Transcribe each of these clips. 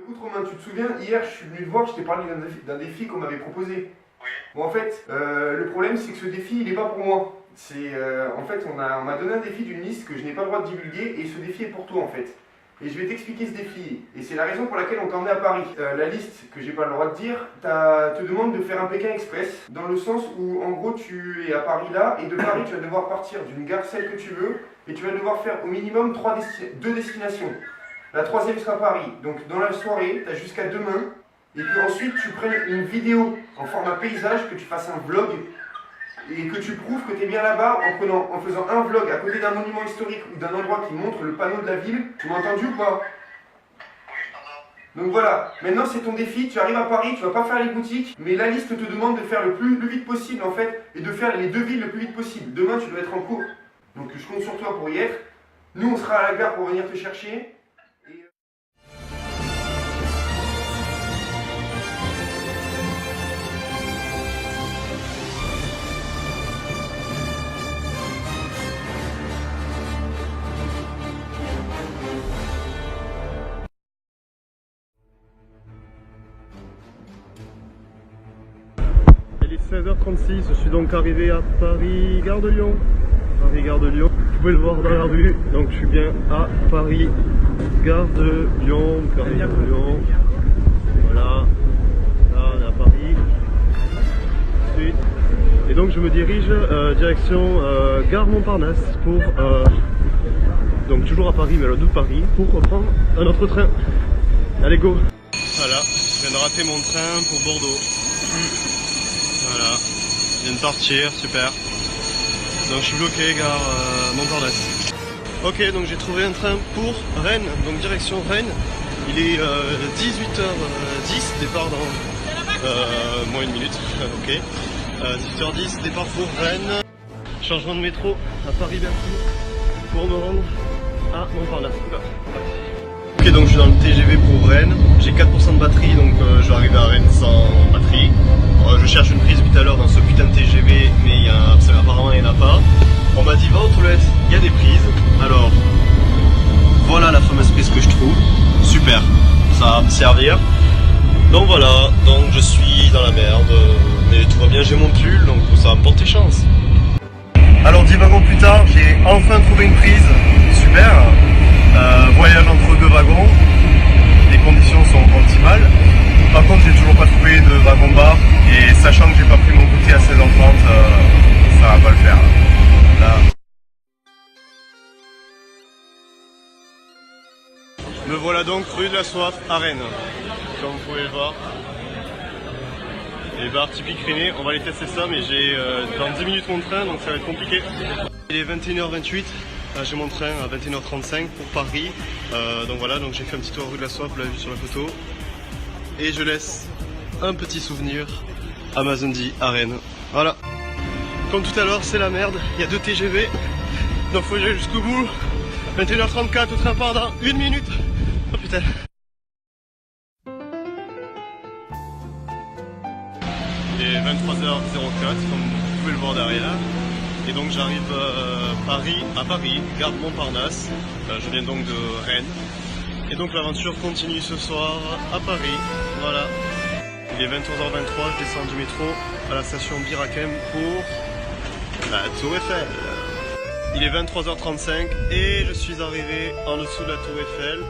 écoute Romain, tu te souviens, hier je suis venu te voir, je t'ai parlé d'un défi qu'on m'avait proposé. Oui. Bon en fait, le problème c'est que ce défi il est pas pour moi. C'est en fait on m'a donné un défi d'une liste que je n'ai pas le droit de divulguer et ce défi est pour toi en fait. Et je vais t'expliquer ce défi. Et c'est la raison pour laquelle on t'a emmené à Paris. La liste que j'ai pas le droit de dire te demande de faire un Pékin Express. Dans le sens où en gros tu es à Paris là et de Paris tu vas devoir partir d'une gare celle que tu veux et tu vas devoir faire au minimum 2 destinations. La troisième sera Paris. Donc dans la soirée, tu as jusqu'à demain. Et que ensuite tu prennes une vidéo en format paysage, que tu fasses un vlog et que tu prouves que tu es bien là-bas en faisant un vlog à côté d'un monument historique ou d'un endroit qui montre le panneau de la ville. Tu m'as entendu ou pas? Donc voilà, maintenant c'est ton défi, tu arrives à Paris, tu vas pas faire les boutiques, mais la liste te demande de faire le plus vite possible en fait, et de faire les 2 villes le plus vite possible. Demain tu dois être en cours, donc je compte sur toi pour y être. Nous on sera à la gare pour venir te chercher. Il est 16h36, je suis donc arrivé à Paris, gare de Lyon. Paris, gare de Lyon. Vous pouvez le voir dans la rue, donc je suis bien à Paris, gare de Lyon, Paris, gare de Lyon. Voilà, là on est à Paris. Ensuite, et donc je me dirige direction gare Montparnasse pour, donc toujours à Paris, mais à l'autre bout de Paris, pour reprendre un autre train. Allez go! Voilà, je viens de rater mon train pour Bordeaux. Voilà, je viens de partir, super. Donc je suis bloqué, gare Montparnasse. Ok, donc j'ai trouvé un train pour Rennes, donc direction Rennes. Il est 18h10, départ dans moins une minute, ok. 18h10, départ pour Rennes. Changement de métro à Paris-Bercy pour me rendre à Montparnasse. Ok, donc je suis dans le TGV pour Rennes. J'ai 4% de batterie, donc je vais arriver à Rennes sans batterie. Je cherche une prise depuis tout à l'heure dans ce putain de TGV, mais apparemment il n'y en a pas. On m'a dit va aux toilettes, il y a des prises. Alors, voilà la fameuse prise que je trouve. Super, ça va me servir. Donc voilà, donc je suis dans la merde, mais tout va bien, j'ai mon pull, donc ça va me porter chance. Alors 10 wagons plus tard, j'ai enfin trouvé une prise. Super. Voyage entre 2 wagons. Les conditions sont optimales. Par contre, j'ai toujours pas trouvé de wagon bar et sachant que j'ai pas pris mon goûter à 16h30, ça va pas le faire. Là. Me voilà donc rue de la Soif à Rennes, comme vous pouvez le voir. Les bars typiques rennais, on va aller tester ça, mais j'ai dans 10 minutes mon train, donc ça va être compliqué. Il est 21h28. J'ai mon train à 21h35 pour Paris. Donc voilà, donc j'ai fait un petit tour rue de la Soif, vous l'avez vu sur la photo. Et je laisse un petit souvenir à Mazondi à Rennes. Voilà. Comme tout à l'heure, c'est la merde. Il y a 2 TGV. Donc faut que j'aille jusqu'au bout. 21h34, le train part dans 1 minute. Oh putain. Il est 23h04, comme vous pouvez le voir derrière. Et donc j'arrive à Paris, gare Montparnasse. Je viens donc de Rennes. Et donc l'aventure continue ce soir à Paris. Voilà. Il est 23h23, je descends du métro à la station Birakem pour la Tour Eiffel. Il est 23h35 et je suis arrivé en dessous de la Tour Eiffel.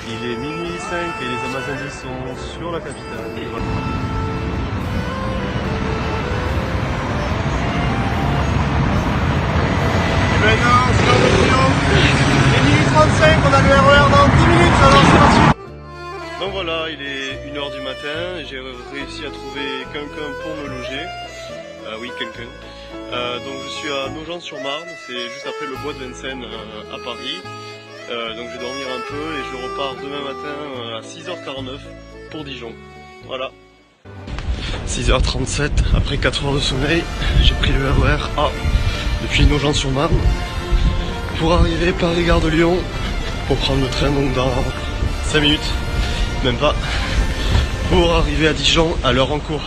Il est minuit 5 et les Amazonies sont sur la capitale. Et voilà. Et maintenant, c'est l'heure de Lyon. Il est minuit 35, on a le RER dans 10 minutes, alors c'est parti. Donc voilà, il est 1h du matin et j'ai réussi à trouver quelqu'un pour me loger. Oui, quelqu'un. Donc je suis à Nogent-sur-Marne, c'est juste après le bois de Vincennes à Paris. Donc je vais dormir un peu et je repars demain matin à 6h49 pour Dijon. Voilà. 6h37, après 4 heures de sommeil, j'ai pris le RER A depuis Nogent-sur-Marne pour arriver Paris-Gare de Lyon pour prendre le train donc dans 5 minutes, même pas. pour arriver à Dijon à l'heure en cours?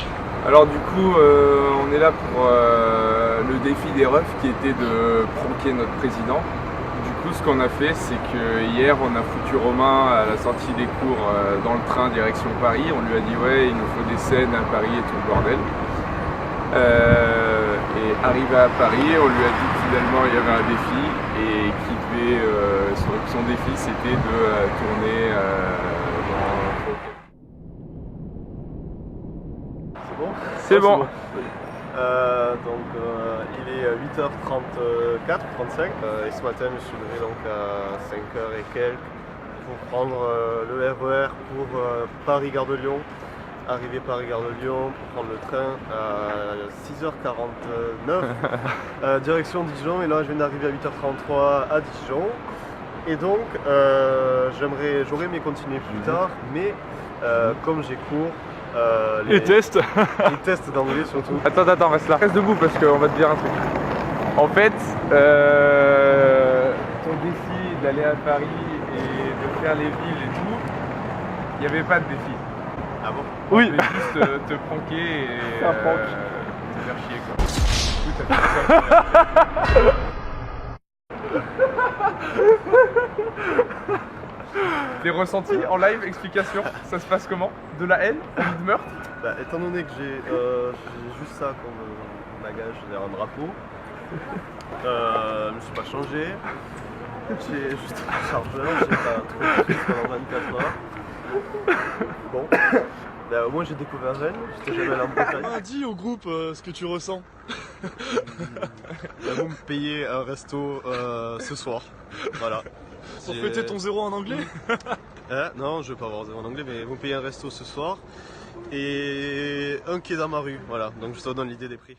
Alors du coup, on est là pour le défi des refs qui était de pranker notre président. Du coup, ce qu'on a fait, c'est que hier, on a foutu Romain à la sortie des cours dans le train direction Paris. On lui a dit ouais, il nous faut des scènes à Paris et tout le bordel. Et arrivé à Paris, on lui a dit que finalement il y avait un défi et qu'il devait, son défi c'était de tourner dans... C'est bon? C'est bon. Il est 8h34, 35 et ce matin je me suis levé donc à 5h et quelques pour prendre le RER pour Paris-Gare de Lyon, arriver Paris-Gare de Lyon pour prendre le train à 6h49 direction Dijon, et là je viens d'arriver à 8h33 à Dijon, et donc j'aurais aimé continuer plus tard, mais comme j'ai cours, Les tests. les tests d'anglais surtout. Attends, reste debout parce qu'on va te dire un truc. En fait, ton défi d'aller à Paris et de faire les villes et tout, il n'y avait pas de défi. Ah bon? Oui. Tu voulais juste te pranker et te faire chier quoi. Du coup, t'as fait ça. Les ressentis en live, explication, ça se passe comment? De la haine? Envie de meurtre? Bah, étant donné que j'ai juste ça comme bagage, c'est-à-dire un drapeau, je me suis pas changé, j'ai juste un chargeur, j'ai pas trop pris pendant 24 heures. Bon, bah, au moins j'ai découvert Rennes, j'étais jamais allé en Bretagne. Ah, dis au groupe ce que tu ressens. Bah, vous me payez un resto ce soir, voilà. Pour fêter ton zéro en anglais. Non, je vais pas avoir zéro en anglais, mais vous me payez un resto ce soir et un quai dans ma rue, voilà, donc je te donne l'idée des prix.